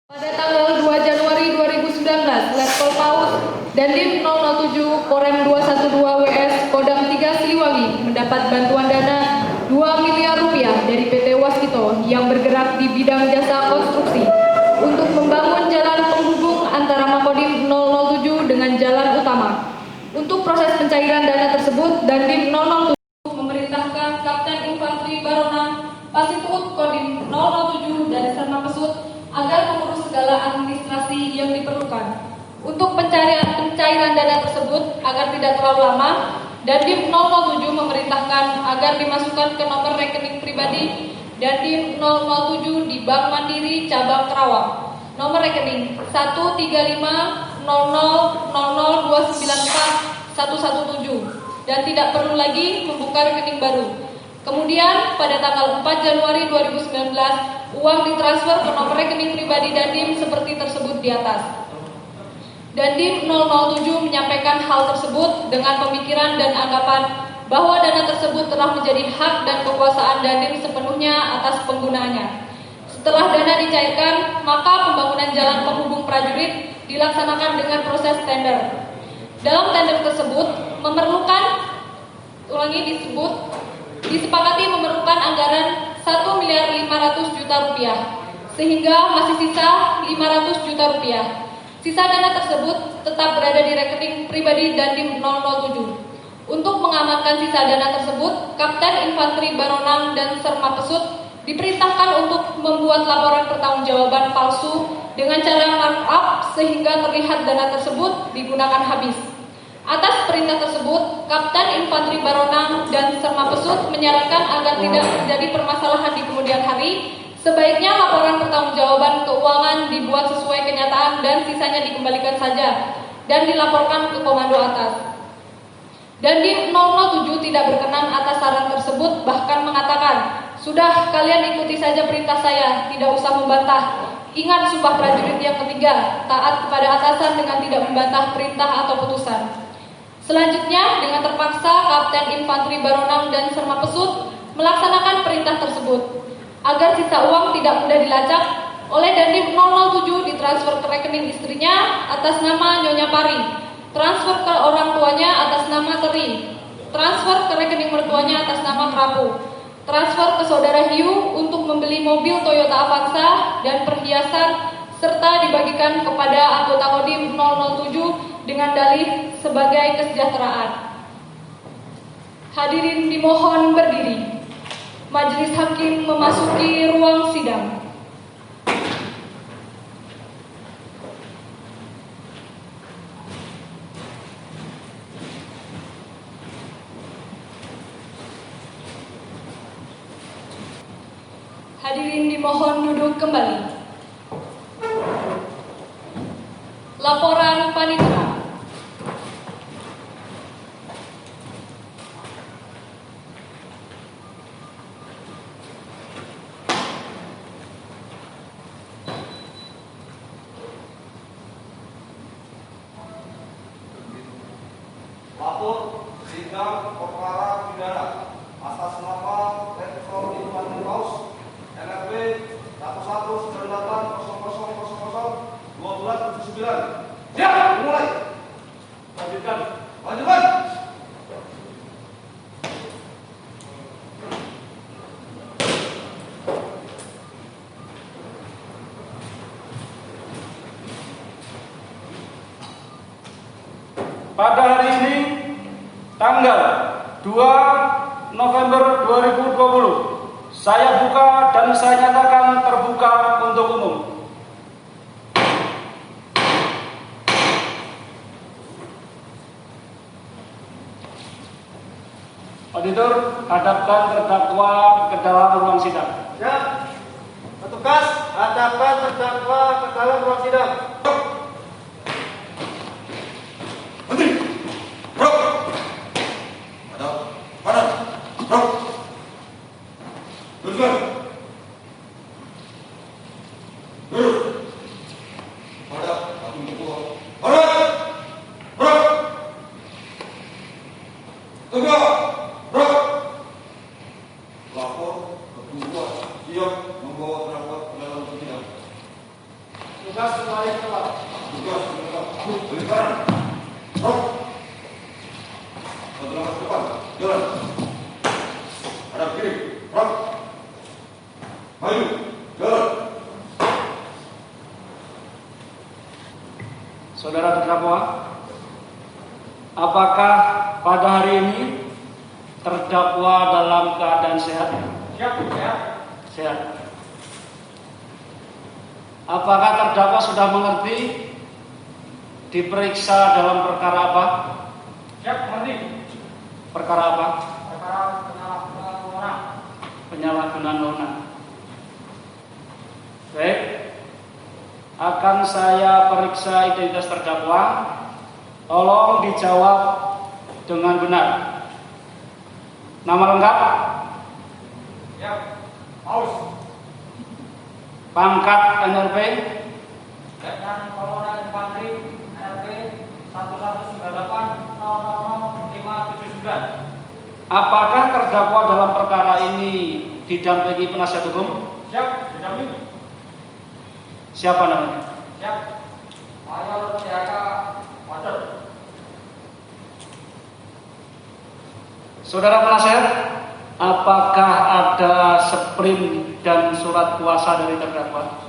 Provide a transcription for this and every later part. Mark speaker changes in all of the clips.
Speaker 1: Pada tanggal 2 Januari 2019, Letkol PAUD Dandim 007 Korem 212 WS Kodam 3 Siliwangi mendapat bantuan dana 2 miliar rupiah dari PT Waskito yang bergerak di bidang jasa konstruksi untuk membangun jalan penghubung antara Makodim 007 dengan jalan utama. Untuk proses pencairan dana tersebut, Dandim 007 memerintahkan Kapten Infanteri Baronang Pasitut Kodim 007 dari Serma Pesut agar mengurus segala administrasi yang diperlukan. Untuk pencairan dana tersebut agar tidak terlalu lama, Dandim 007 memerintahkan agar dimasukkan ke nomor rekening pribadi Dandim 007 di Bank Mandiri Cabang Kerawang. Nomor rekening 1350000294117 dan tidak perlu lagi membuka rekening baru. Kemudian pada tanggal 4 Januari 2019, uang ditransfer ke nomor rekening pribadi Dandim seperti tersebut di atas. Dandim 007 menyampaikan hal tersebut dengan pemikiran dan anggapan bahwa dana tersebut telah menjadi hak dan kekuasaan Dandim sepenuhnya atas penggunaannya. Setelah dana dicairkan, maka pembangunan jalan penghubung prajurit dilaksanakan dengan proses tender. Dalam tender tersebut disepakati memerlukan anggaran 1.500.000.000 rupiah, sehingga masih sisa 500 juta rupiah. Sisa dana tersebut tetap berada di rekening pribadi Dandim 007. Untuk mengamankan sisa dana tersebut, Kapten Infanteri Baronang dan Serma Pesut diperintahkan untuk membuat laporan pertanggungjawaban palsu dengan cara markup sehingga terlihat dana tersebut digunakan habis. Atas perintah tersebut, Kapten Infanteri Baronang dan Serma Pesut menyarankan agar tidak terjadi permasalahan di kemudian hari. Sebaiknya laporan pertanggungjawaban keuangan dibuat sesuai kenyataan dan sisanya dikembalikan saja dan dilaporkan ke komando atas. Dandim 007 tidak berkenan atas saran tersebut, bahkan mengatakan, "Sudah, kalian ikuti saja perintah saya, tidak usah membantah. Ingat sumpah prajurit yang ketiga, taat kepada atasan dengan tidak membantah perintah atau putusan." Selanjutnya, dengan terpaksa Kapten Infanteri Baronang dan Serma Pesut melaksanakan perintah tersebut. Agar sisa uang tidak mudah dilacak, oleh Dandim 007 ditransfer ke rekening istrinya atas nama Nyonya Pari, transfer ke orang tuanya atas nama Teri, transfer ke rekening mertuanya atas nama Prabu, transfer ke saudara Hiu untuk membeli mobil Toyota Avanza dan perhiasan, serta dibagikan kepada anggota Kodim 007 dengan dalih sebagai kesejahteraan. Hadirin dimohon berdiri. Majelis Hakim memasuki ruang sidang. Hadirin dimohon duduk kembali. Laporan Panitera.
Speaker 2: Lapor sidang perkara pidana atas nama Letkol Infanteri Paus NRB 119800001279. Siap, mulai. Lanjutkan.
Speaker 3: Pada hari ini, tanggal 2 November 2020, saya buka dan saya nyatakan terbuka untuk umum. Auditor, hadapkan terdakwa ke dalam ruang sidang.
Speaker 2: Ya. Petugas, hadapkan terdakwa ke dalam ruang sidang. Lapor kedua, siap membawa terdakwa ke dalam sidang. Tugas kembali ke tempat. Tugas ke tempat. Beri kanan. Rok. Bergerak ke depan. Jalan. Hadap kiri. Rok. Maju. Jalan.
Speaker 3: Saudara terdakwa, apakah pada hari ini terdakwa dalam keadaan sehat?
Speaker 2: Siap, siap.
Speaker 3: Sehat. Apakah terdakwa sudah mengerti diperiksa dalam perkara apa?
Speaker 2: Siap, mengerti.
Speaker 3: Perkara apa?
Speaker 2: Perkara penyalahgunaan wewenang.
Speaker 3: Penyalahgunaan wewenang. Baik. Akan saya periksa identitas terdakwa. Tolong dijawab dengan benar. Nama lengkap?
Speaker 2: Siap. Paus.
Speaker 3: Pangkat NRP?
Speaker 2: Letnan Kolonel Infanteri NRP 119800579.
Speaker 3: Apakah terdakwa dalam perkara ini didampingi penasihat hukum?
Speaker 2: Siap, didampingi.
Speaker 3: Siapa namanya?
Speaker 2: Siap. Mayor Tiaka Wader.
Speaker 3: Saudara penasihat, apakah ada sprint dan surat kuasa dari terdakwa?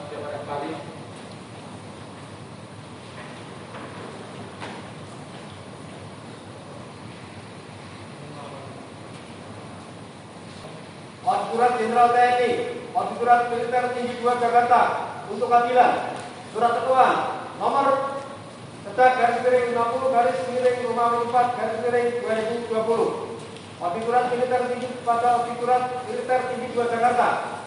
Speaker 2: Surat Jenderal TNI, Surat Militer Tinggi 2 Jakarta untuk keadilan. Surat Ketua nomor /50/54/2020. Surat Militer Tinggi kepada Surat Militer Tinggi 2 Jakarta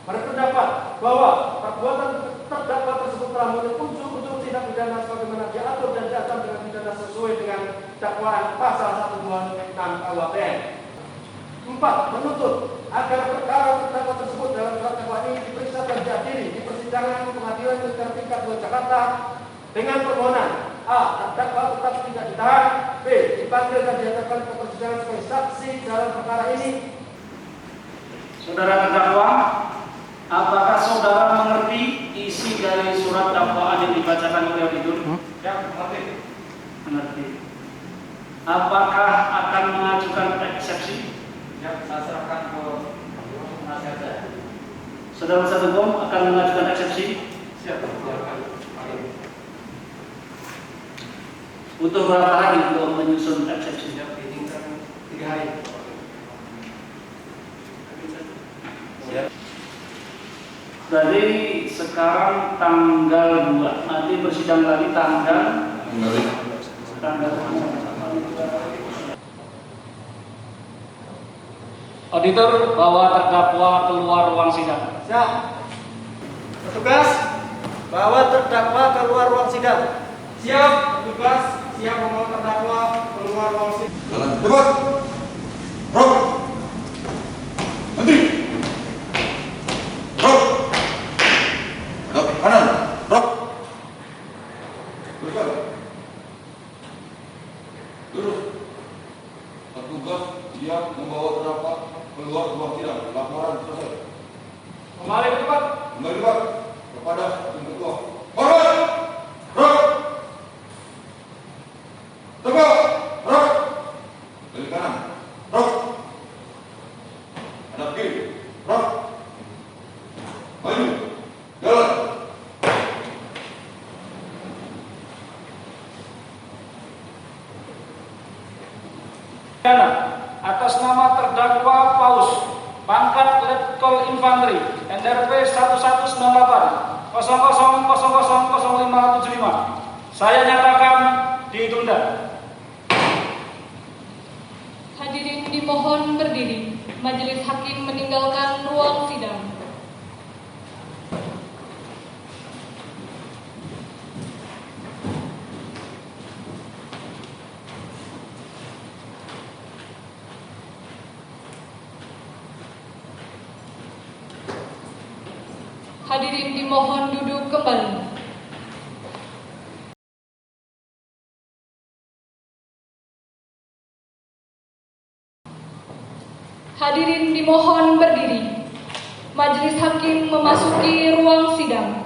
Speaker 2: berpendapat bahwa perbuatan terdakwa tersebut telah memenuhi unsur-unsur tindak pidana sebagaimana diatur dan diancam dengan pidana sesuai dengan dakwaan pasal 126 KUHP. 4. Menuntut agar perkara terdakwa tersebut dalam surat dakwaan ini diperiksa dan dihadiri di persidangan pengadilan militer tingkat 2 Jakarta dengan permohonan: A. Terdakwa tetap tidak ditahan. B. Dipanggil dan dihadirkan ke persidangan sebagai saksi dalam perkara ini.
Speaker 3: Saudara terdakwa, apakah saudara mengerti isi dari surat dakwaan yang dibacakan oleh auditor?
Speaker 2: Ya, mengerti.
Speaker 3: Mengerti. Apakah akan mengajukan eksepsi?
Speaker 2: Ya, saya serahkan ke penasihat saya.
Speaker 3: Saudara penasihat hukum akan mengajukan eksepsi?
Speaker 2: Siap.
Speaker 3: Butuh berapa hari untuk menyusun eksepsi?
Speaker 2: Ini kan 3 hari.
Speaker 3: Siap. Berarti sekarang tanggal 2, nanti bersidang lagi tanggal 2. Auditor, bahwa terdakwa keluar ruang sidang.
Speaker 2: Siap. Petugas, bawa terdakwa keluar ruang sidang. Siap, petugas. Siap membawa terdakwa keluar ruang sidang.
Speaker 4: Jalan cepat. Rok. Nanti. Rok. Hadap kanan. Rok. Depan. Lurus. Petugas siap membawa terdakwa keluar ruang sidang. Laporan selesai.
Speaker 2: Kembali ke tempat.
Speaker 4: Kembali Pak kepada Hakim Ketua. Hormat. Rok. Tegak. Rok. Balik kanan. Rok. Hadap kiri. Rok. Maju. Jalan.
Speaker 3: Atas nama terdakwa Paus, pangkat Letkol Infanteri, NRP 1198 00000575, saya nyatakan ditunda.
Speaker 1: Hadirin dimohon berdiri. Majelis hakim meninggalkan ruang sidang. Hadirin dimohon duduk kembali. Hadirin dimohon berdiri. Majelis hakim memasuki ruang sidang.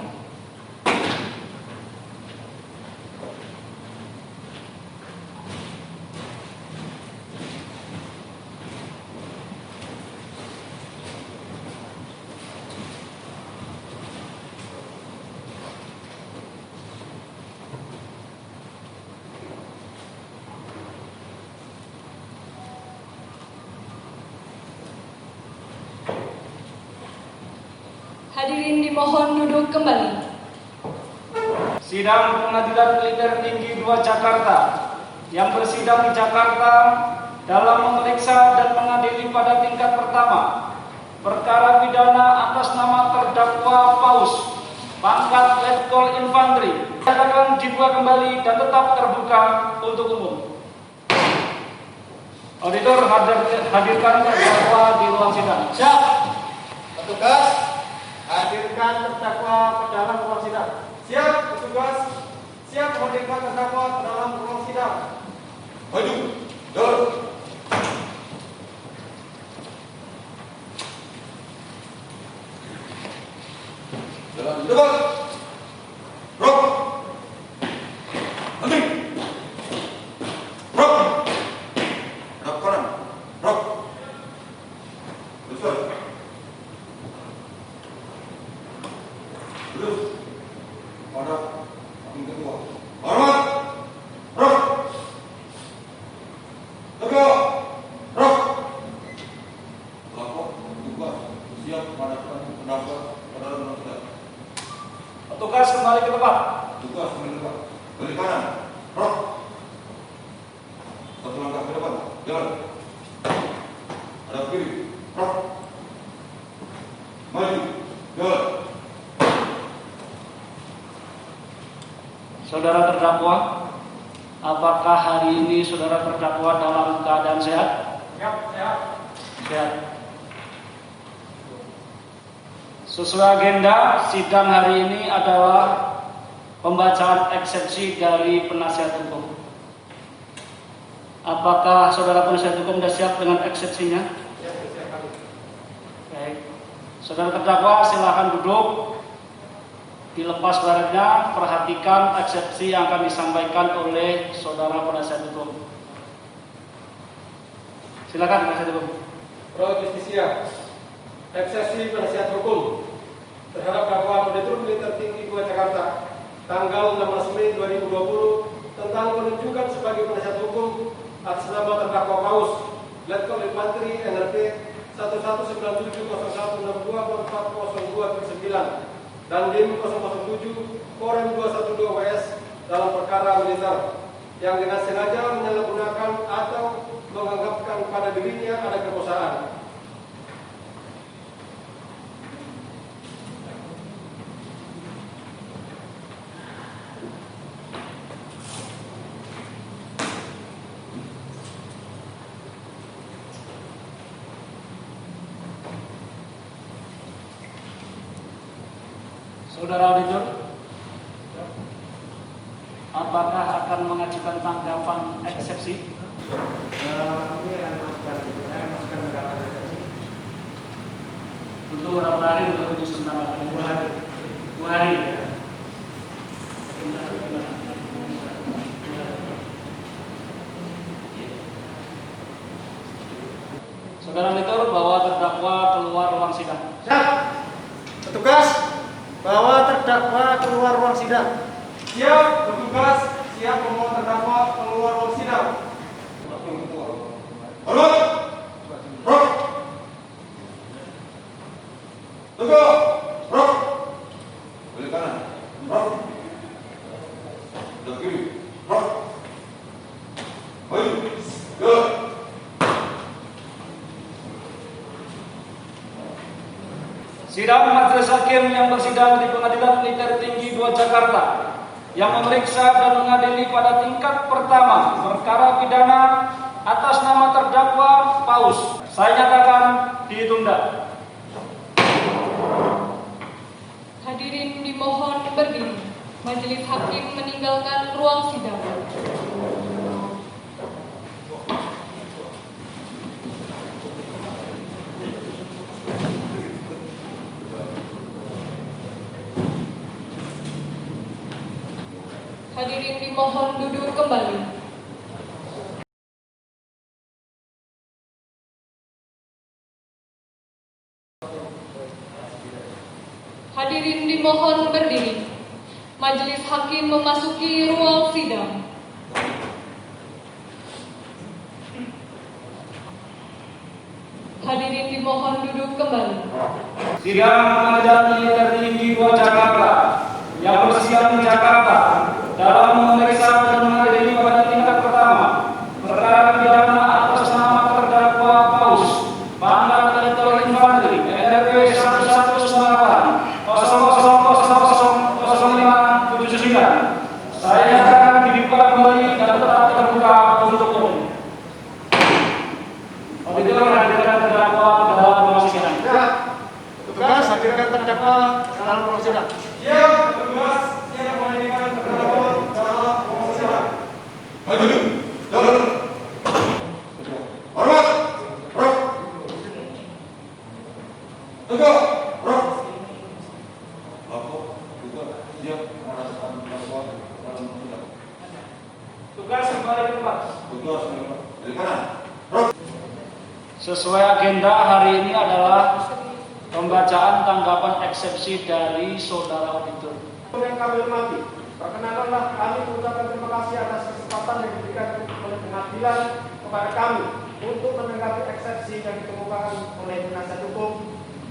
Speaker 1: Hadirin dimohon duduk kembali.
Speaker 3: Sidang Pengadilan Militer Tinggi 2 Jakarta yang bersidang di Jakarta dalam memeriksa dan mengadili pada tingkat pertama perkara pidana atas nama terdakwa Paus, pangkat Letkol Infanteri, akan dibuka kembali dan tetap terbuka untuk umum. Auditor, hadirkan terdakwa di ruang sidang.
Speaker 2: Siap. Petugas, hadirkan terdakwa ke dalam ruang sidang. Siap, petugas. Siap menghadirkan terdakwa ke dalam ruang sidang.
Speaker 4: Maju. Jalan. Jalan di depan. Rok. Nanti. Rok. Hadap kanan. Rok. Terus. Terus. Hadap hakim ketua. Hormat. Rok. Tegak. Rok. Lapor tugas siap menghadapkan pendapat pada dalam sidang.
Speaker 3: Petugas kembali ke tempat.
Speaker 4: Tugas mendekat. Balik kanan. Rok. Satu langkah ke depan. Jalan. Hadap kiri. Rok. Maju. Jalan.
Speaker 3: Saudara terdakwa, apakah hari ini saudara terdakwa dalam keadaan sehat?
Speaker 2: Siap.
Speaker 3: Sehat. Sesuai agenda, sidang hari ini adalah pembacaan eksepsi dari penasihat hukum. Apakah saudara penasihat hukum sudah siap dengan eksepsinya? Baik. Saudara terdakwa silakan duduk. Dilepas baretnya, perhatikan eksepsi yang akan disampaikan oleh saudara penasihat hukum. Silakan penasihat hukum.
Speaker 2: Pro Justisia. Eksepsi penasihat hukum terhadap dakwaan Auditor Militer Tinggi 2 Jakarta tanggal 16 Mei 2020 tentang penunjukan sebagai penasihat hukum atas nama terdakwa Paus, Letkol Infanteri NRT 119701624402/9 dan DIM 007 Korem 212 WS dalam perkara militer yang dengan sengaja menyalahgunakan atau menganggapkan pada dirinya ada perkosaan.
Speaker 3: Saudara auditor, apakah akan mengajukan tanggapan eksepsi? Untuk berapa hari untuk menyusun tanggapan? 2 hari. 2 hari. Saudara auditor, bahwa terdakwa keluar ruang sidang.
Speaker 2: Siap. Petugas, bawa terdakwa keluar ruang sidang. Siap, petugas. Siap membawa terdakwa keluar ruang sidang.
Speaker 4: Hormat. Rok. Tegak. Rok. Balik kanan. Rok. Hadap kiri. Rok. Maju. Jalan.
Speaker 3: Sidang Majelis Hakim yang bersidang di Pengadilan Militer Tinggi 2 Jakarta yang memeriksa dan mengadili pada tingkat pertama perkara pidana atas nama terdakwa Paus, saya nyatakan ditunda.
Speaker 1: Hadirin dimohon berdiri. Majelis Hakim meninggalkan ruang sidang. Hadirin dimohon duduk kembali. Hadirin dimohon berdiri. Majelis Hakim memasuki ruang sidang. Hadirin dimohon duduk kembali.
Speaker 3: Sidang Pengadilan Militer Tinggi 2 Jakarta yang bersidang di Jakarta dalam memeriksa dan mengadili pada tingkat pertama perkara pidana atas nama terdakwa Paus Pangkat Letol Infanteri NRP 1198 00000579. Saya nyatakan dibuka kembali dan tetap terbuka untuk umum. Auditor hadirkan terdakwa ke dalam ruang sidang.
Speaker 2: Petugas hadirkan terdakwa dalam ruang sidang.
Speaker 5: Siap, petugas. Siap menghadirkan terdakwa dalam ruang sidang.
Speaker 4: Maju, jalan. Hormat, rok. Tegak, rok. Lapor, juga siap merasakan terdakwa dalam sidang.
Speaker 3: Tugas kembali ke tempat.
Speaker 4: Tugas dari kanan. Rok.
Speaker 3: Sesuai agenda hari ini adalah pembacaan tanggapan eksepsi dari saudara auditor.
Speaker 2: Yang kami hormati, perkenankanlah kami mengucapkan terima kasih atas kesempatan yang diberikan oleh pengadilan kepada kami untuk menanggapi eksepsi yang dikemukakan oleh penasihat hukum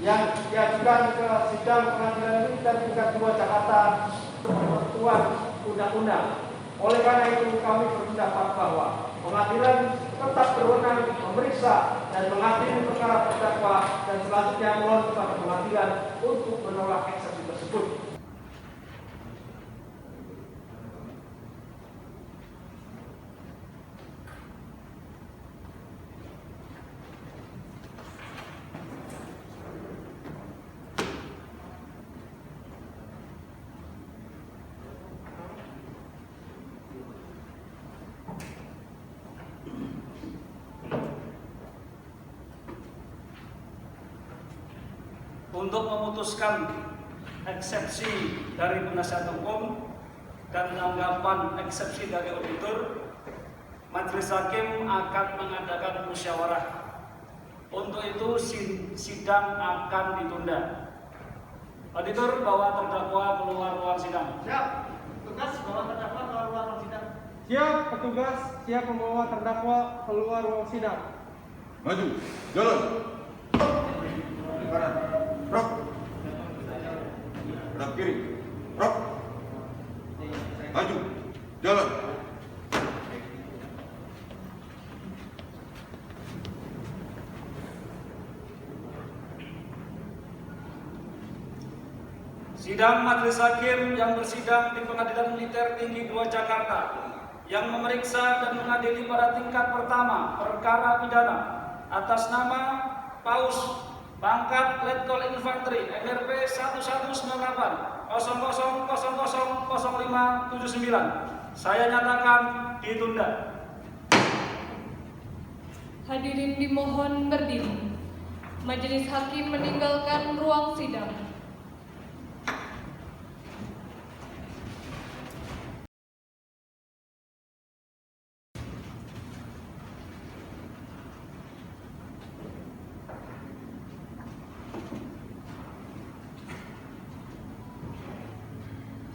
Speaker 2: yang diajukan ke sidang Pengadilan Militer tingkat 2 Jakarta ketentuan undang-undang. Oleh karena itu kami berpendapat bahwa pengadilan tetap berwenang memeriksa dan mengadili perkara terdakwa dan selanjutnya mohon kepada pengadilan untuk menolak eksepsi tersebut.
Speaker 3: Untuk memutuskan eksepsi dari penasihat hukum dan tanggapan eksepsi dari auditor, Majelis Hakim akan mengadakan musyawarah. Untuk itu sidang akan ditunda. Auditor, bawa terdakwa keluar ruang sidang.
Speaker 2: Siap, tugas bawa terdakwa keluar ruang sidang.
Speaker 5: Siap, petugas. Siap membawa terdakwa keluar ruang sidang.
Speaker 4: Maju, jalan. Dari kanan. Rok. Hadap kiri. Rok. Maju, jalan.
Speaker 3: Sidang Majelis Hakim yang bersidang di Pengadilan Militer Tinggi 2 Jakarta yang memeriksa dan mengadili pada tingkat pertama perkara pidana atas nama Paus Pangkat Letol Infanteri NRP 1198 00000579. Saya nyatakan ditunda.
Speaker 1: Hadirin dimohon berdiri. Majelis Hakim meninggalkan ruang sidang.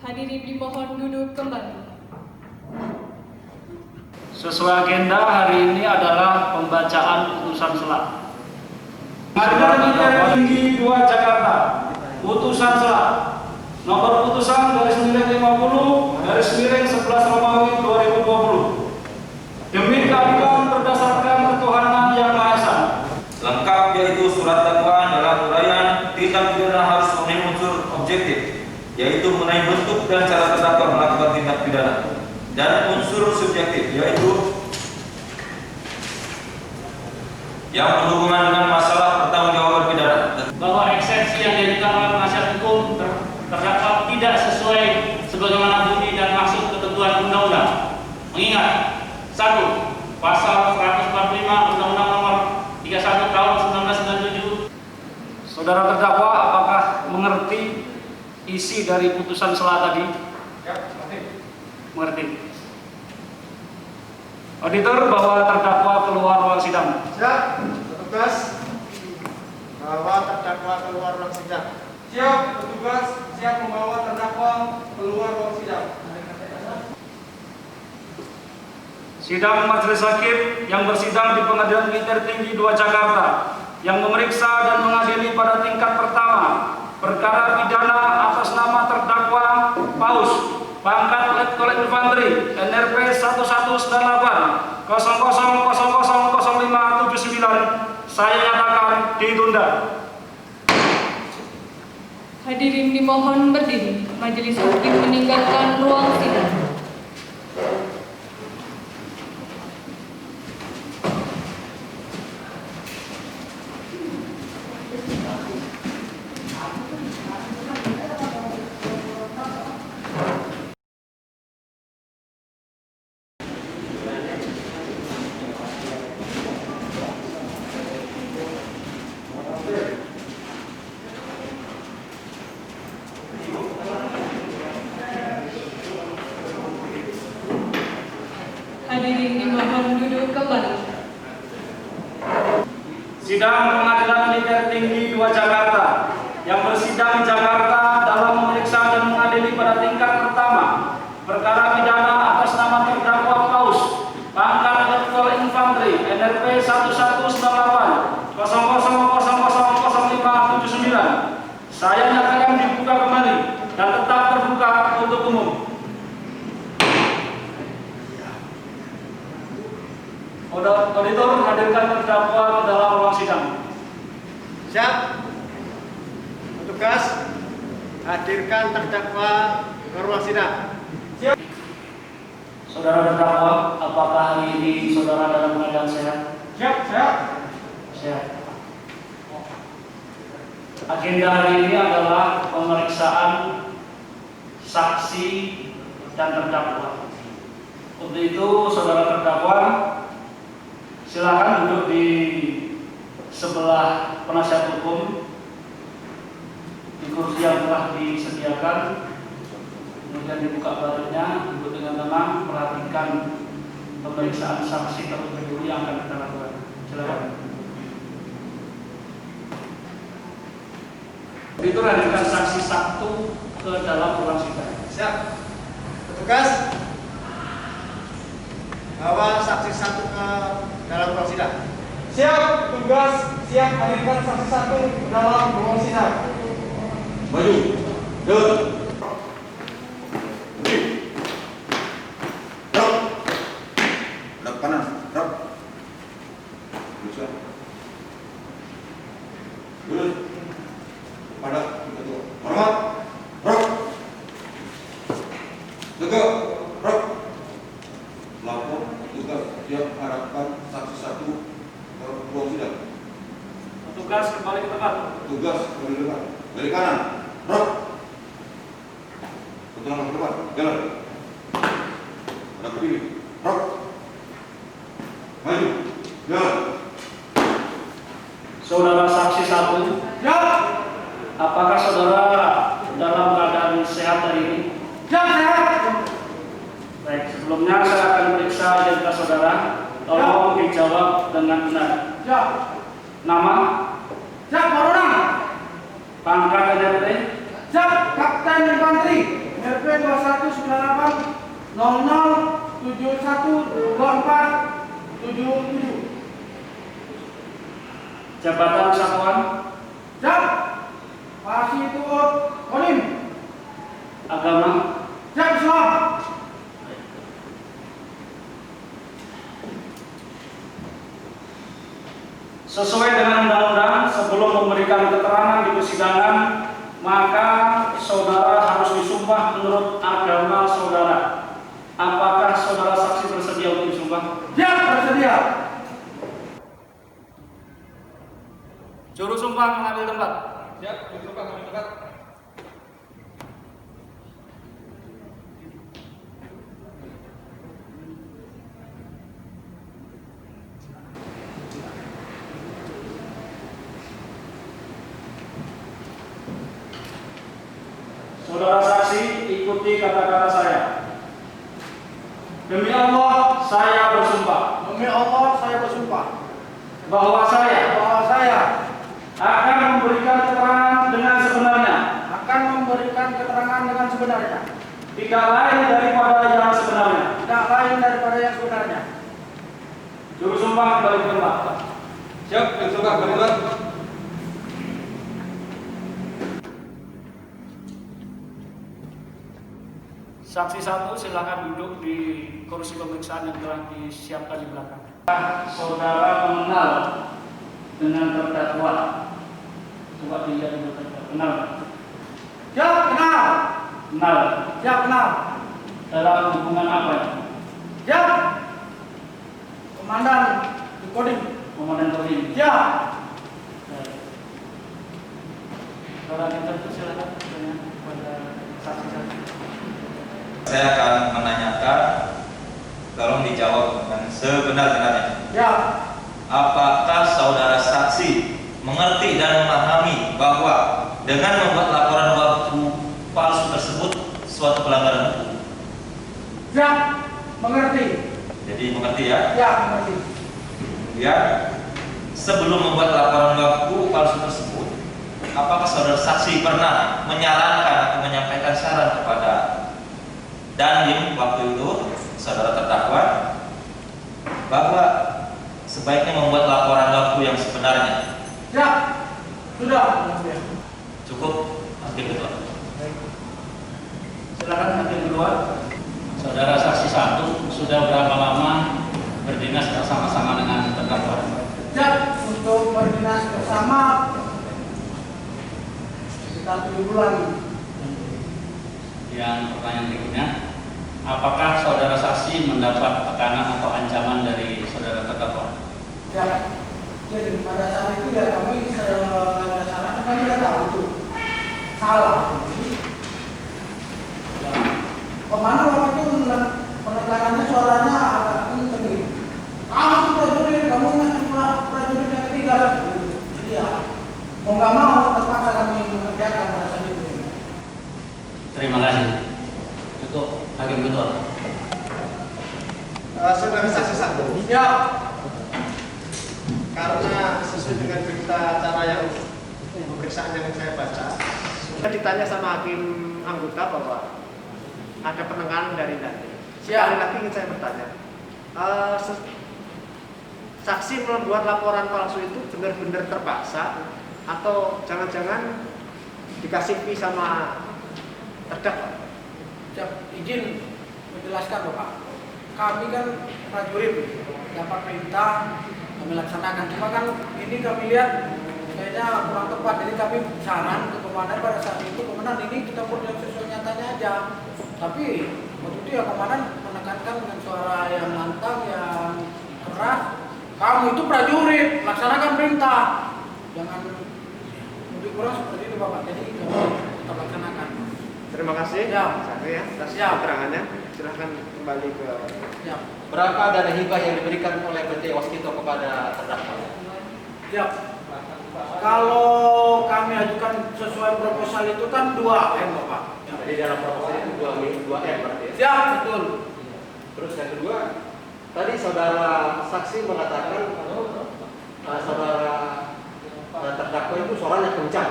Speaker 1: Hadirin dimohon duduk kembali.
Speaker 3: Sesuai agenda hari ini adalah pembacaan putusan selah. Pengadilan Militer Tinggi 2 Jakarta, putusan selah. Nomor putusan /50/11 Romawi 2020. Demi keadilan berdasarkan ketuhanan yang Maha Esa.
Speaker 6: Lengkap, yaitu surat dakwaan dalam uraian tindak pidana harus memenuhi unsur objektif, yaitu mengenai bentuk dan cara terdakwa melakukan tindak pidana, dan unsur subjektif, yaitu yang berhubungan dengan masalah pertanggungjawaban pidana.
Speaker 7: Bahwa eksepsi yang diajukan oleh penasihat hukum terdakwa tidak sesuai sebagaimana bunyi dan maksud ketentuan undang-undang. Mengingat 1. Pasal 145 Undang-Undang Nomor 31 Tahun 1997.
Speaker 3: Saudara terdakwa, apakah mengerti isi dari putusan selah tadi?
Speaker 2: Ya,
Speaker 3: Mengerti. Auditor, bawa terdakwa keluar ruang sidang.
Speaker 2: siap, petugas bawa terdakwa keluar ruang sidang.
Speaker 5: Siap, petugas. Siap membawa terdakwa keluar ruang sidang.
Speaker 3: Sidang Majelis Hakim yang bersidang di Pengadilan Militer Tinggi 2 Jakarta yang memeriksa dan mengadili pada tingkat pertama perkara pidana atas nama terdakwa Paus, pangkat Letkol Infanteri, NRP 1198 00000579, saya nyatakan ditunda.
Speaker 1: Hadirin dimohon berdiri. Majelis Hakim meninggalkan ruang sidang. Hadirin dimohon duduk kembali.
Speaker 3: Sidang Pengadilan Militer Tinggi 2 Jakarta yang bersidang di Jakarta dalam memeriksa dan mengadili pada tingkat pertama perkara pidana atas nama terdakwa Paus, pangkat Letkol Infanteri, NRP 1198 00000579, saya nyatakan dibuka kembali dan tetap terbuka untuk umum. Auditor, hadirkan terdakwa ke dalam ruang sidang.
Speaker 2: Siap. Petugas, hadirkan terdakwa ke ruang sidang. Siap.
Speaker 3: Saudara terdakwa, apakah hari ini saudara dalam keadaan sehat?
Speaker 2: Siap, siap.
Speaker 3: Sehat. Agenda hari ini adalah pemeriksaan saksi dan terdakwa. Untuk itu, saudara terdakwa, silakan duduk di sebelah penasihat hukum di kursi yang telah disediakan. Kemudian dibuka baliknya, duduk dengan tenang, perhatikan pemeriksaan saksi terlebih dahulu yang akan kita lakukan. Silakan. Itu hadirkan saksi satu ke dalam ruang sidang.
Speaker 2: Siap. Petugas, bawa saksi satu ke dalam ruang sidang.
Speaker 5: Siap, tugas siap hadirkan saksi satu dalam ruang sidang.
Speaker 4: Maju. Jalan. Rap. Hadap kanan. Rap. Bisa. Lurus. Pada ketua. Hormat. Rap. Tegak. Rap. Lapor. Tugas siap harapkan saksi satu ke ruang sidang.
Speaker 3: Petugas kembali ke tempat.
Speaker 4: Tugas kembali depan. Dari kanan. Rap. Ketulangan ke depan. Jalan. Ada berdiri. Rap. Maju. Jalan.
Speaker 3: Saudara saksi satu,
Speaker 5: Ya,
Speaker 3: apakah saudara dalam keadaan sehat hari ini?
Speaker 5: ya sehat.
Speaker 3: Baik, sebelumnya saya akan periksa identitas saudara. Tolong dijawab dengan benar.
Speaker 5: Ya,
Speaker 3: Nama,
Speaker 5: siap Barona.
Speaker 3: pangkat NRP,
Speaker 5: Siap Kapten Infanteri RP 2198 00712477.
Speaker 3: jabatan satuan,
Speaker 5: Siap Pasitut Kodim.
Speaker 3: agama,
Speaker 5: Siap Islam.
Speaker 3: sesuai dengan undang-undang. Sebelum memberikan keterangan di persidangan, maka saudara harus disumpah menurut agama saudara. Apakah saudara saksi bersedia untuk disumpah?
Speaker 5: Siap bersedia.
Speaker 3: Juru sumpah mengambil tempat.
Speaker 5: Siap bersumpah kami tempat.
Speaker 3: Saudara saksi, ikuti kata-kata saya. Demi Allah, saya bersumpah
Speaker 5: Demi Allah saya bersumpah
Speaker 3: bahwa saya
Speaker 5: bahwa saya
Speaker 3: akan memberikan keterangan dengan sebenarnya,
Speaker 5: akan memberikan keterangan dengan sebenarnya,
Speaker 3: tidak lain daripada yang sebenarnya.
Speaker 5: tidak lain daripada yang sebenarnya.
Speaker 3: Juru sumpah kembali ke tempat.
Speaker 4: Siap, yang suka beriman.
Speaker 3: Saksi 1 silakan duduk di kursi pemeriksaan yang telah disiapkan di belakang. Saudara mengenal dengan terdakwa. Coba dilihat dulu terdakwa. Kenal?
Speaker 2: Siap, kenal.
Speaker 3: Kenal.
Speaker 2: Siap, kenal.
Speaker 3: Dalam hubungan apa?
Speaker 2: Siap. Komandan Kodim.
Speaker 3: Komandan Kodim.
Speaker 2: Siap.
Speaker 3: Saudara kita silakan bertanya kepada saksi 1.
Speaker 6: Saya akan menanyakan, tolong dijawab dengan sebenar-benarnya.
Speaker 2: Ya.
Speaker 6: Apakah saudara saksi mengerti dan memahami bahwa dengan membuat laporan waktu palsu tersebut suatu pelanggaran hukum?
Speaker 2: Ya, mengerti.
Speaker 6: Jadi mengerti ya?
Speaker 2: Ya, mengerti.
Speaker 6: Kemudian sebelum membuat laporan waktu palsu tersebut, apakah saudara saksi pernah menyarankan atau menyampaikan saran kepada Dandim waktu itu, saudara terdakwa, bahwa sebaiknya membuat laporan waktu yang sebenarnya?
Speaker 2: Ya, sudah.
Speaker 6: Cukup, hakim ketua.
Speaker 3: Silakan hakim ketua.
Speaker 7: Saudara saksi 1 sudah berapa lama berdinas bersama-sama dengan terdakwa?
Speaker 2: Ya, untuk berdinas bersama sekitar 7 bulan.
Speaker 7: Yang pertanyaan berikutnya, apakah saudara saksi mendapat tekanan atau ancaman dari saudara terdakwa?
Speaker 2: Ya, jadi pada saat itu ya kami salah kami tidak tahu itu salah. Kemana waktu itu penekanannya suaranya agak kenceng gitu. Kamu tuh prajurit, kamu prajurit yang ketiga. Jadi ya, mau nggak mau terpaksa kami mengerjakan pada saat itu.
Speaker 7: Terima kasih. Cukup, hakim ketua.
Speaker 5: Saudara saksi 1.
Speaker 2: Ya,
Speaker 5: Karena sesuai dengan berita acara yang pemeriksaan yang saya baca, sudah ditanya sama hakim anggota bahwa ada penekanan dari Dandim. Sekali lagi ingin saya bertanya, saksi membuat laporan palsu itu benar-benar terpaksa atau jangan-jangan dikasih fee sama terdakwa?
Speaker 2: siap izin menjelaskan Bapak. Kami kan prajurit dapat perintah kami laksanakan. Cuma kan ini kami lihat kayaknya kurang tepat. Jadi kami saran ke komandan pada saat itu, komandan ini kita buat yang sesuai nyatanya aja. Tapi waktu itu ya komandan menekankan dengan suara yang lantang, yang keras. Kamu itu prajurit, laksanakan perintah. Jangan lebih kurang seperti itu Bapak. Jadi kita laksanakan.
Speaker 5: Terima kasih.
Speaker 2: Ya.
Speaker 5: Satu ya, atas
Speaker 2: Ya.
Speaker 5: keterangannya. Silahkan kembali ke.
Speaker 2: Ya.
Speaker 8: Berapa dana hibah yang diberikan oleh PT Waskito kepada terdakwa?
Speaker 2: Ya. Kalau kami ajukan sesuai proposal itu kan 2M Bapak. Ya.
Speaker 8: Jadi dalam proposal itu 2M berarti ya?
Speaker 2: Ya, betul.
Speaker 8: Terus yang kedua, tadi saudara saksi mengatakan saudara terdakwa itu suaranya kencang.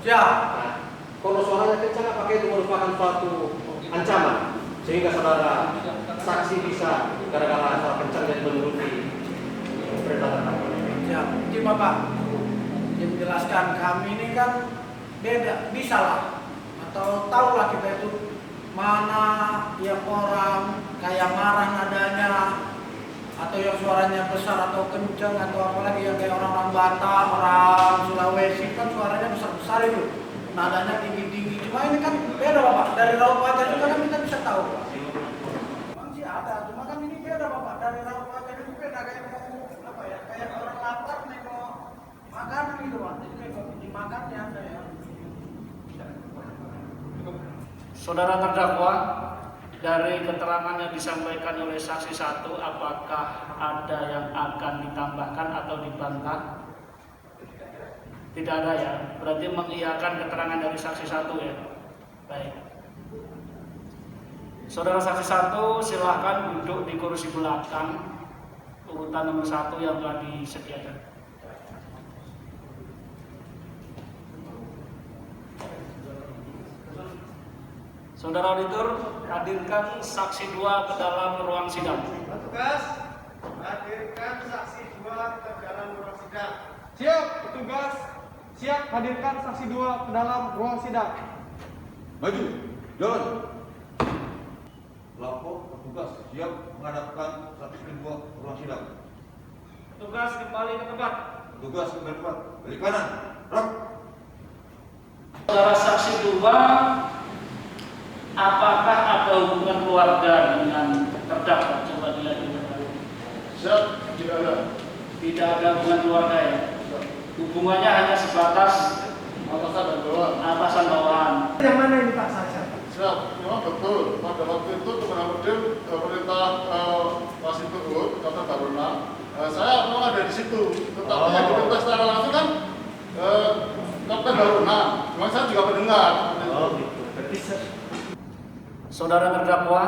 Speaker 2: Ya.
Speaker 8: Nah, kalau suaranya kencang apakah itu merupakan suatu ancaman sehingga saudara saksi bisa gara-gara suara kencang dan menuruti perintah terdakwa?
Speaker 2: Ya, jadi Bapak yang menjelaskan kami ini kan beda, bisa lah atau tahulah kita itu mana yang orang kayak marah nadanya atau yang suaranya besar atau kencang atau apalagi yang kayak orang-orang Batak, orang Sulawesi kan suaranya besar-besar itu, nadanya tinggi-tinggi. Cuma ini kan beda Bapak, dari raut wajah juga kan kita bisa tahu. Memang sih ada, cuma kan ini beda Bapak, dari raut wajah itu beda kayak apa ya, kayak orang lapar nengok makanan gitu Pak, jadi nengok dimakannya saya.
Speaker 3: Saudara terdakwa, dari keterangan yang disampaikan oleh saksi 1, apakah ada yang akan ditambahkan atau dibantah? Tidak ada ya, berarti mengiyakan keterangan dari saksi 1 ya. Baik. Saudara saksi 1 silahkan duduk di kursi belakang urutan nomor 1 yang telah disediakan. Saudara auditor, hadirkan saksi 2 ke dalam ruang sidang.
Speaker 5: Petugas, hadirkan saksi 2 ke dalam ruang sidang.
Speaker 9: Siap, petugas. Siap, hadirkan saksi 2 ke dalam ruang sidang.
Speaker 4: Maju, jalan. Lapor petugas siap menghadapkan saksi kedua ke ruang sidang.
Speaker 3: Petugas kembali ke tempat.
Speaker 4: Petugas kembali ke tempat. Balik kanan. Rok.
Speaker 7: Saudara saksi 2, apakah ada hubungan keluarga dengan terdakwa? Coba dilihat dulu.
Speaker 9: Siap, tidak ada.
Speaker 7: Tidak ada hubungan keluarga ya. Hubungannya hanya sebatas
Speaker 9: Atasan dan bawahan.
Speaker 7: atasan bawahan.
Speaker 5: Yang mana ini Pak Saja?
Speaker 9: Siap, memang betul. Pada waktu itu Kemenanudin perintah Wasit Tuut, Kota Taruna, saya memang ada di situ. Tetapi yang diperintah secara langsung kan Kapten Taruna. Cuma saya juga mendengar.
Speaker 5: Oh gitu. Berarti
Speaker 7: Saudara terdakwa,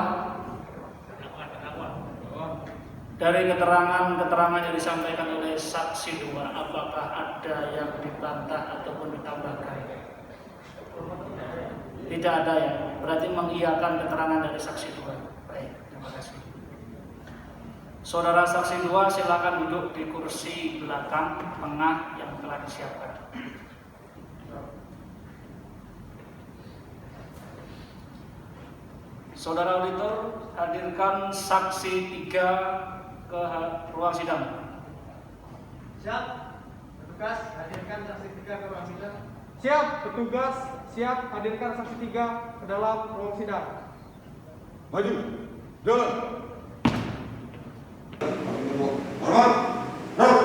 Speaker 7: dari keterangan yang disampaikan oleh saksi 2, apakah ada yang dibantah ataupun ditambahkan? Tidak ada ya, berarti mengiyakan keterangan dari saksi 2. Baik, terima kasih. Saudara saksi 2 silakan duduk di kursi belakang tengah yang telah disiapkan. Saudara auditor, hadirkan saksi 3 ke ruang sidang.
Speaker 5: siap. Petugas hadirkan saksi 3 ke ruang sidang.
Speaker 9: Siap, petugas. Siap, hadirkan saksi 3 ke dalam ruang sidang.
Speaker 4: Maju. Jalan. Hormat. Rok.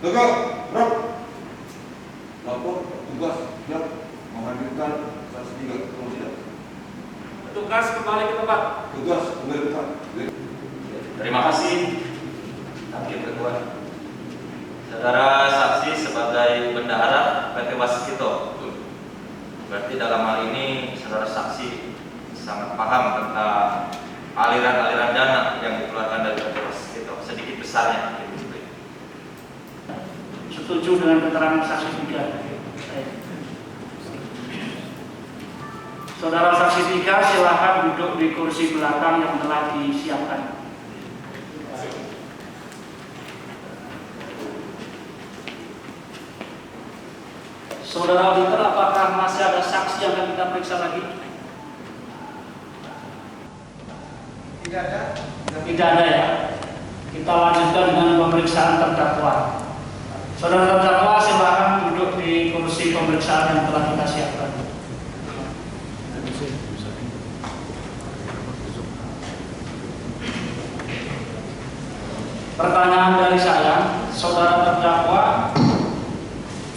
Speaker 4: Tegak. Rok. Lapor petugas siap menghadirkan saksi 3 ke ruang sidang.
Speaker 3: Petugas kembali ke tempat.
Speaker 4: Petugas kembali ke tempat.
Speaker 6: Terima kasih, Hakim Ketua. Saudara saksi sebagai bendahara PT Waskito, berarti dalam hal ini saudara saksi sangat paham tentang aliran-aliran dana yang dikeluarkan dari PT Waskito, sedikit besarnya.
Speaker 7: Setuju dengan keterangan saksi 3. Saudara saksi 3 silakan duduk di kursi belakang yang telah disiapkan. Saudara auditor, apakah masih ada saksi yang akan kita periksa lagi?
Speaker 5: Tidak ada.
Speaker 7: Tidak ada ya. Kita lanjutkan dengan pemeriksaan terdakwa. Saudara terdakwa silakan duduk di kursi pemeriksaan yang telah kita siapkan. Pertanyaan dari saya, saudara terdakwa,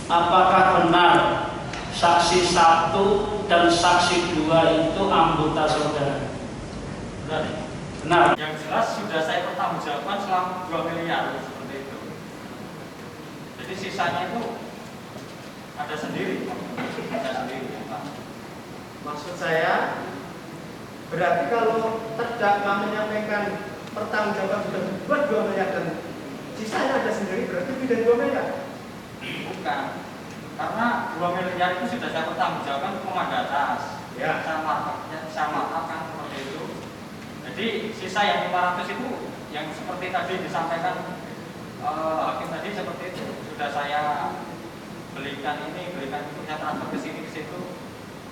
Speaker 7: apakah benar saksi 1 dan saksi 2 itu anggota saudara? Benar.
Speaker 3: Yang jelas sudah saya pertanggungjawabkan selama 2 miliar seperti itu. Jadi sisanya itu ada sendiri.
Speaker 5: Maksud saya, berarti kalau terdakwa menyampaikan pertanggungjawaban sudah buat 2 miliar dan sisanya ada sendiri, berarti lebih dari 2 miliar?
Speaker 3: Bukan. Karena 2 miliar itu sudah saya pertanggungjawabkan ke Komando Atas.
Speaker 5: Ya.
Speaker 3: Saya maafkan seperti itu. Jadi sisa yang 500 itu yang seperti tadi disampaikan hakim tadi seperti itu sudah saya belikan ini, belikan itu, saya transfer ke sini ke situ.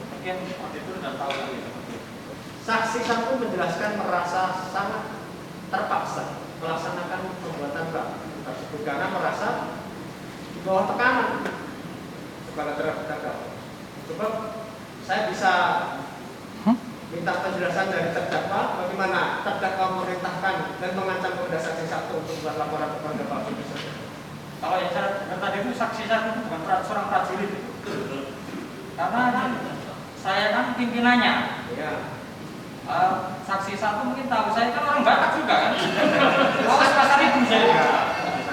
Speaker 3: Mungkin waktu itu sudah tahu lagi.
Speaker 5: Saksi 1 menjelaskan merasa sangat terpaksa melaksanakan pembuatan bank tersebut karena merasa di bawah tekanan kepada terdakwa. Coba saya bisa minta penjelasan dari terdakwa bagaimana terdakwa memerintahkan dan mengancam kepada saksi 1 untuk membuat laporan kepada Pak Presiden.
Speaker 3: Kalau yang saya dengar tadi itu saksi saya itu bukan seorang prajurit itu. Karena kan saya kan pimpinannya.
Speaker 5: Ya.
Speaker 3: Saksi 1 mungkin tahu, saya kan orang Batak juga kan. Orang pasar ibu saya.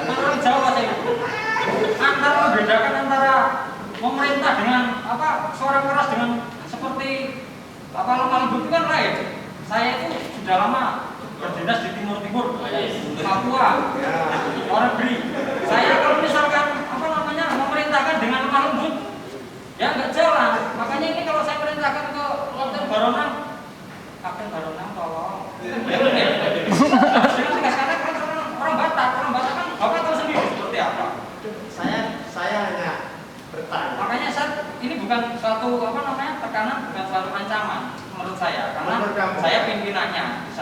Speaker 3: Orang Jawa saya. Antara membedakan antara pemerintah dengan suara keras dengan seperti lokal ibu itu kan lain. Saya itu sudah lama berdinas di Timur Papua, luar negeri. Saya kalau misalkan memerintahkan dengan lemah lembut, ya nggak jalan. Makanya ini kalau saya perintahkan ke Kapten Baronang tolong. Karena kan orang Batak kan Bapak tahu sendiri seperti apa.
Speaker 5: Saya hanya bertanya.
Speaker 3: Makanya ini bukan suatu tekanan, bukan suatu ancaman. Menurut
Speaker 10: saya karena saya pimpinannya.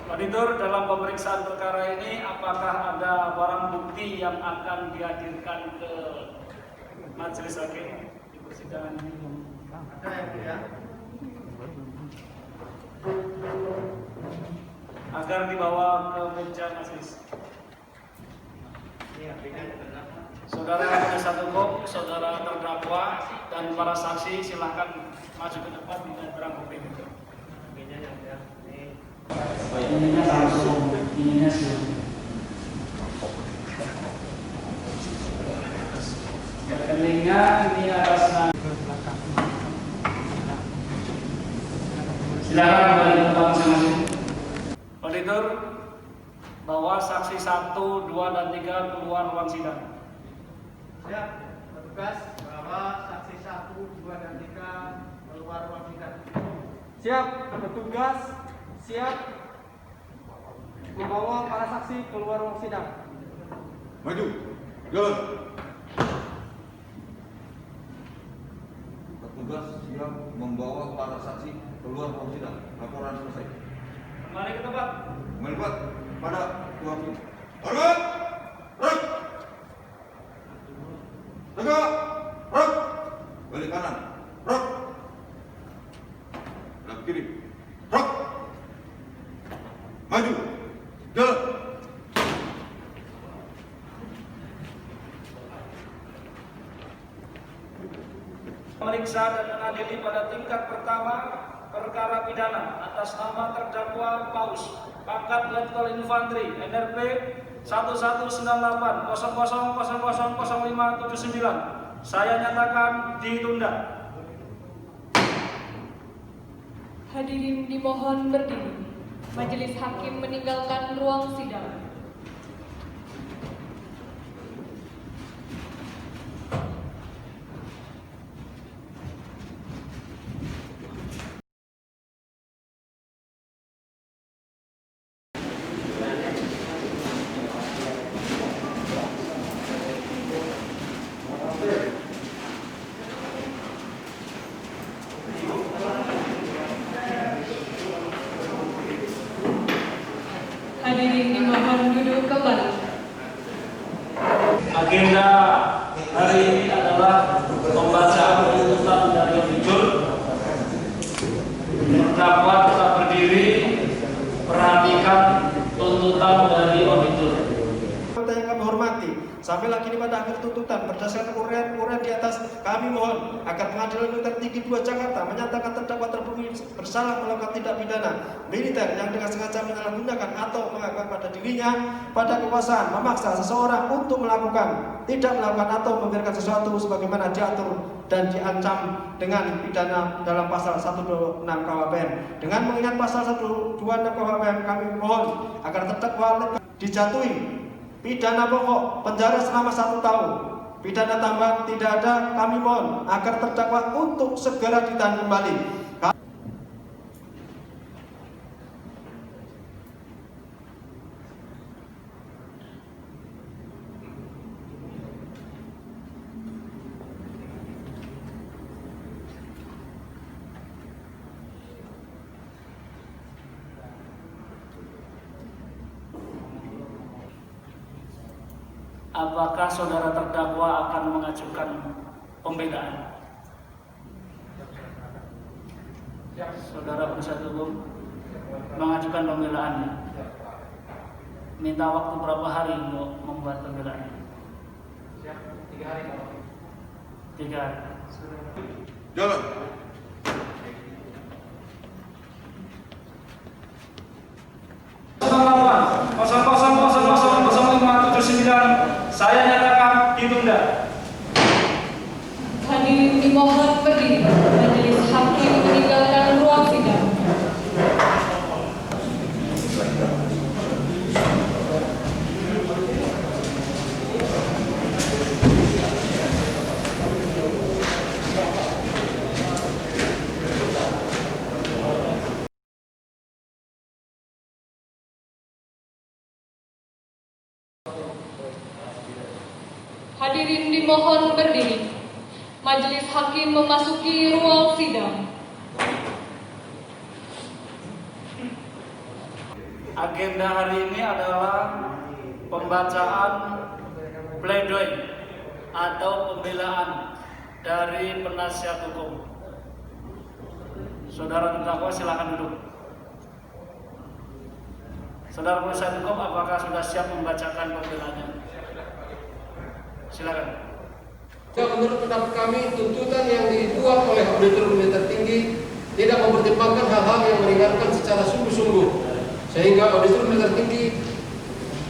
Speaker 3: Auditor, dalam pemeriksaan perkara ini apakah ada barang bukti yang akan dihadirkan ke majelis hakim di persidangan ini?
Speaker 5: Ada yang mulia.
Speaker 3: Agar dibawa ke meja majelis. Saudara penasihat hukum, saudara terdakwa, dan para saksi silakan maju ke depan dengan barang bukti itu. Ininya langsung, ininya sih. Rekeningnya ini atas nama. Silakan kembali ke tempat masing-masing. Auditor, bahwa saksi 1, 2, dan 3 keluar ruang sidang.
Speaker 5: Siap, petugas bahwa saksi 1, 2, dan 3 keluar ruang sidang.
Speaker 2: Siap, petugas siap membawa para saksi keluar ruang sidang.
Speaker 4: Maju, jalan. Petugas siap membawa para saksi keluar ruang sidang. Laporan selesai.
Speaker 3: Kembali ke tempat.
Speaker 4: Melibat pada dua hakim. Hormat, rek. Tegak, rek. Balik kanan, rek. Belak kiri, rek. Maju, jalan.
Speaker 3: Memeriksa dan mengadili pada tingkat pertama perkara pidana atas nama terdakwa Paus, pangkat Letkol Infanteri NRP 119800000579. Saya nyatakan ditunda.
Speaker 1: Hadirin dimohon berdiri. Majelis hakim meninggalkan ruang sidang. Hadirin dimohon duduk kembali.
Speaker 3: Agenda hari ini adalah pembacaan tuntutan dari auditor. Terdakwa tetap berdiri, perhatikan tuntutan dari auditor.
Speaker 5: Yang kami hormati, sampai lagi ini pada akhir tuntutan berdasarkan uraian di atas, kami mohon agar Pengadilan Negeri Tinggi 2 Jakarta menyatakan terdakwa terbukti bersalah melakukan tindak pidana militer yang dengan sengaja menyalahgunakan atau menganggap pada dirinya pada kekuasaan memaksa seseorang untuk tidak melakukan atau membiarkan sesuatu sebagaimana diatur dan diancam dengan pidana dalam pasal 126 KUHP. Dengan mengingat pasal 126 KUHP, kami mohon agar terdakwa dijatuhi pidana pokok penjara selama 1 tahun. Pidana tambahan tidak ada. Kami mohon agar terdakwa untuk segera ditahan kembali.
Speaker 3: Apakah saudara terdakwa akan mengajukan pembelaan? Saudara penasihat hukum mengajukan pembelaannya. Minta waktu berapa hari untuk membuat pembelaannya?
Speaker 5: 3 hari.
Speaker 3: 3 hari.
Speaker 4: Jalan.
Speaker 3: Saya nyatakan ditunda.
Speaker 1: Hadirin dimohon berdiri. Majelis hakim meninggalkan ruang sidang. Hadirin dimohon berdiri. Majelis hakim memasuki ruang sidang.
Speaker 3: Agenda hari ini adalah pembacaan pledoi atau pembelaan dari penasihat hukum. Saudara terdakwa silakan duduk. Saudara penasihat hukum, apakah sudah siap membacakan pembelaannya? Silakan.
Speaker 11: Menurut pendapat kami, tuntutan yang dibuat oleh auditor militer tinggi tidak mempertimbangkan hal-hal yang meringankan secara sungguh-sungguh, sehingga auditor militer tinggi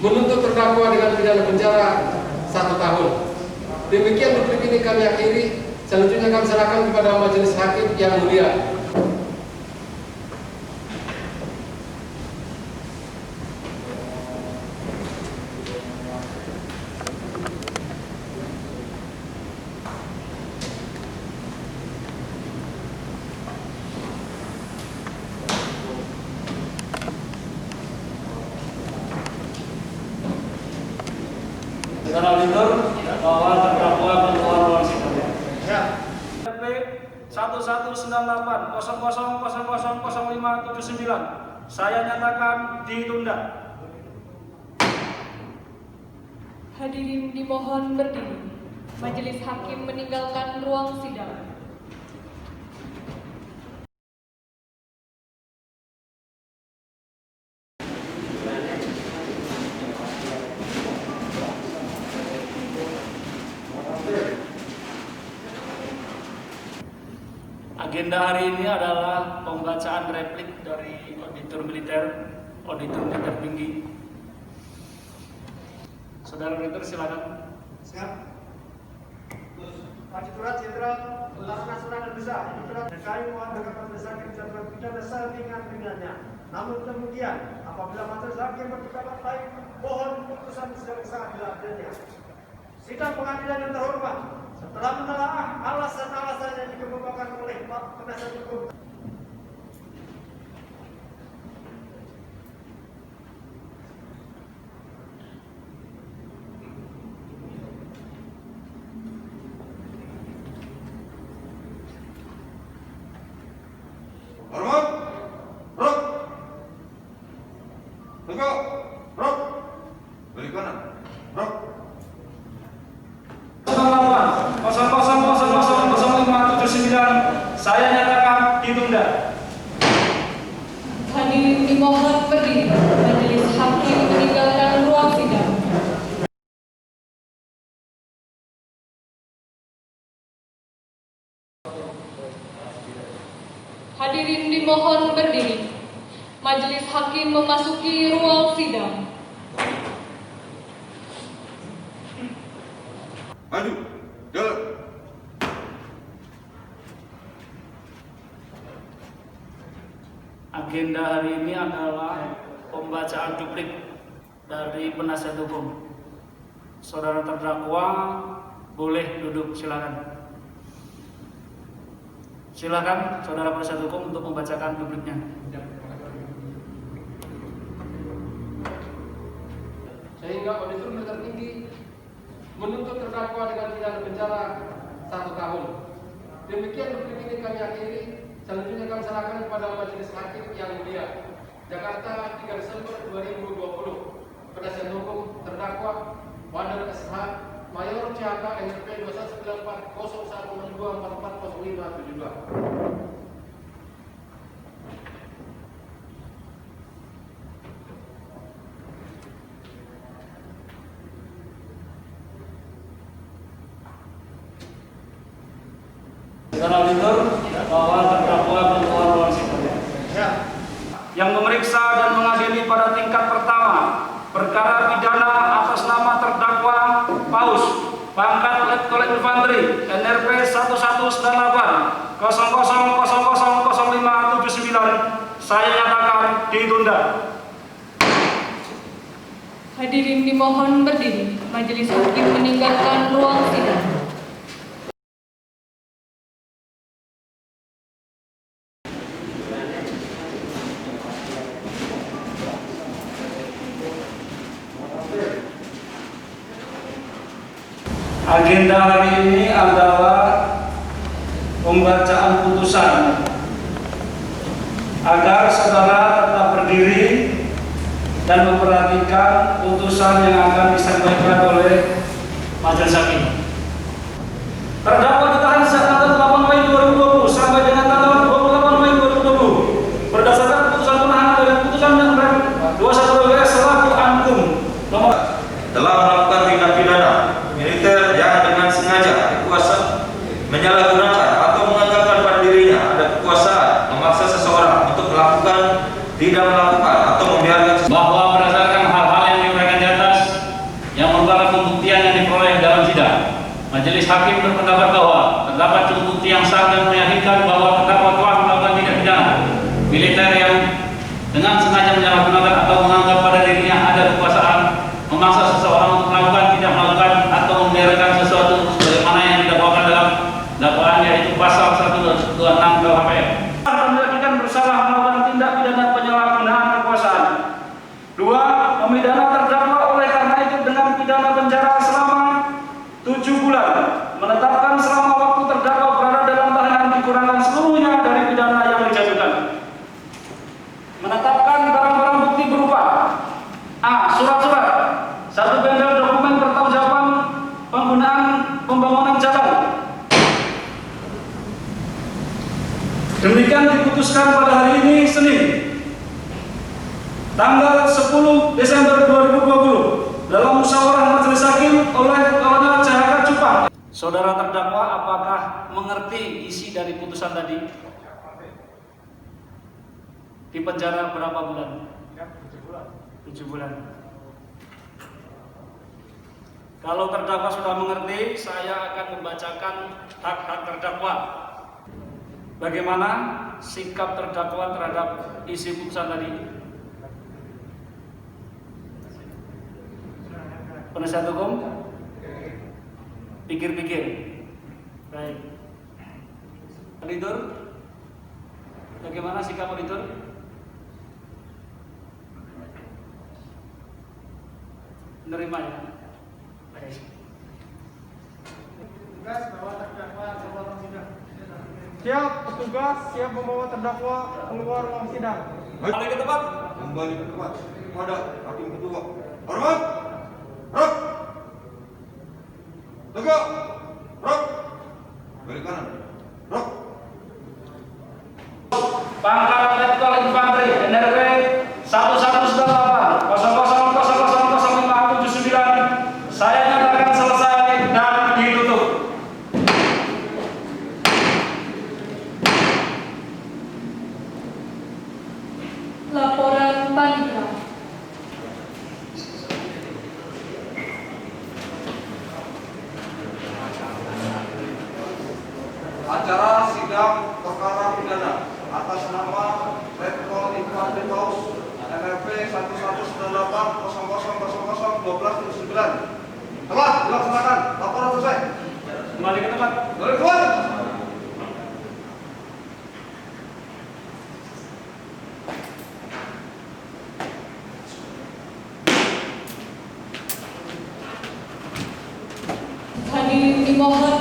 Speaker 11: menuntut terdakwa dengan pidana penjara 1 tahun. Demikian duplik ini kami akhiri. Selanjutnya kami serahkan kepada majelis hakim yang mulia.
Speaker 3: Saudara auditor, bahwa terdakwa keluar ruang sidang.
Speaker 5: Ya.
Speaker 3: PP 119800000579 saya nyatakan ditunda.
Speaker 1: Hadirin dimohon berdiri. Majelis hakim meninggalkan ruang sidang.
Speaker 3: Agenda hari ini adalah pembacaan replik dari auditor militer tinggi. Saudara auditor silakan.
Speaker 5: Siap. Auditor Jenderal Laksana dan Besar, DKI mohon berkenan besar kejatuhan pidana seringan-ringannya. Namun kemudian, apabila majelis hakim berpendapat lain, mohon putusan sidang seadil-adilnya. Sidang pengadilan yang terhormat, setelah menelaah alasan-alasan yang dikemukakan oleh Pak Penasihat Hukum,
Speaker 4: Hormat, rok, tegak, rok, balik kanan, rok.
Speaker 3: 00000579 saya nyatakan ditunda.
Speaker 1: Hadirin dimohon berdiri. Majelis hakim meninggalkan ruang sidang. Hadirin dimohon berdiri. Majelis hakim memasuki ruang sidang.
Speaker 4: Maju, jalan.
Speaker 3: Agenda hari ini adalah pembacaan duplik dari penasihat hukum. Saudara terdakwa boleh duduk, silakan. Silakan saudara penasihat hukum untuk membacakan dupliknya.
Speaker 11: Sehingga auditor militer tinggi menuntut terdakwa dengan pidana penjara 1 tahun. Demikian duplik ini kami akhiri. Selanjutnya kami serahkan kepada majelis hakim yang mulia. Jakarta 3 Desember 2020. Penasihat hukum terdakwa Wader SH Mayor CHK NRP 21940162440572.
Speaker 3: Saudara auditor, bahwa terdakwa keluar ruang sidang. Yang memeriksa dan mengadili pada tingkat pertama perkara pidana atas nama terdakwa Paus, pangkat Letkol Infanteri, NRP 119800000579 saya nyatakan ditunda.
Speaker 1: Hadirin dimohon berdiri. Majelis hakim meninggalkan ruang sidang.
Speaker 3: Agenda hari ini adalah pembacaan putusan. Agar saudara tetap berdiri, dan memperhatikan putusan yang akan disampaikan oleh majelis hakim. Terdakwa ditahan sejak tanggal 8 Mei 2020 sampai dengan tanggal 28 Mei 2020 berdasarkan putusan penahanan dan putusan yang Rem 21 WS selaku Ankum nomor
Speaker 6: telah melakukan tindak pidana militer yang dengan sengaja berkuasa menyalahgunakan atau menganggapkan pada dirinya ada kekuasaan memaksa seseorang untuk melakukan, tidak melakukan atau membiarkan
Speaker 7: bahwa berdasarkan hal-hal yang diuraikan di atas yang merupakan pembuktian yang diperoleh dalam sidang, majelis hakim berpendapat bahwa terdapat cukup bukti yang sah dan meyakinkan bahwa terdakwa telah melakukan tindak pidana militer yang dengan sengaja menyalahgunakan atau menganggap pada dirinya ada kekuasaan memaksa seseorang untuk melakukan, tidak melakukan atau membiarkan sesuatu sebagaimana yang didakwakan dalam dakwaan, yaitu pasal 126 KUHP.
Speaker 3: Meyakinkan bersalah melakukan tindak pidana penyalahgunaan kekuasaan. 2. Memidana terdakwa oleh karena itu dengan pidana penjara selama 7 bulan, menetapkan selama waktu terdakwa berada dalam tahanan dikurangkan seluruhnya dari pidana yang dijatuhkan. Menetapkan barang-barang bukti berupa A. Surat-surat, 1 bendel dokumen pertanggungjawaban penggunaan pembangunan jalan. Demikian diputuskan pada hari ini Senin, tanggal 10 Desember 2020 dalam musyawarah majelis hakim oleh Kolonel Cahaka Cupang. Saudara terdakwa apakah mengerti isi dari putusan tadi? Di penjara berapa bulan? 7 bulan. Kalau terdakwa sudah mengerti, saya akan membacakan hak-hak terdakwa. Bagaimana sikap terdakwa terhadap isi putusan tadi? Penasihat hukum? Pikir-pikir. Baik. Auditor? Bagaimana sikap auditor? Menerima ya? Baik.
Speaker 5: Tugas bawa terdakwa keluar ruang sidang. Siap, petugas siap membawa terdakwa keluar ruang sidang.
Speaker 3: Kembali ke tempat.
Speaker 4: Kembali ke tempat. Pada hakim ketua. Hormat. Rok. Tegak. Rok. Balik kanan. Rok.
Speaker 3: Pangkat Letkol Infanteri NRW 118 00000579. Saya nyatakan selesai dan ditutup.
Speaker 1: Laporan panitia.
Speaker 4: Acara sidang perkara pidana atas nama Letkol Infanteri Paus NRP 1198000001279 telah dilaksanakan. Laporan selesai.
Speaker 3: Kembali ke tempat.
Speaker 4: Boleh keluar.
Speaker 1: Kami dimohon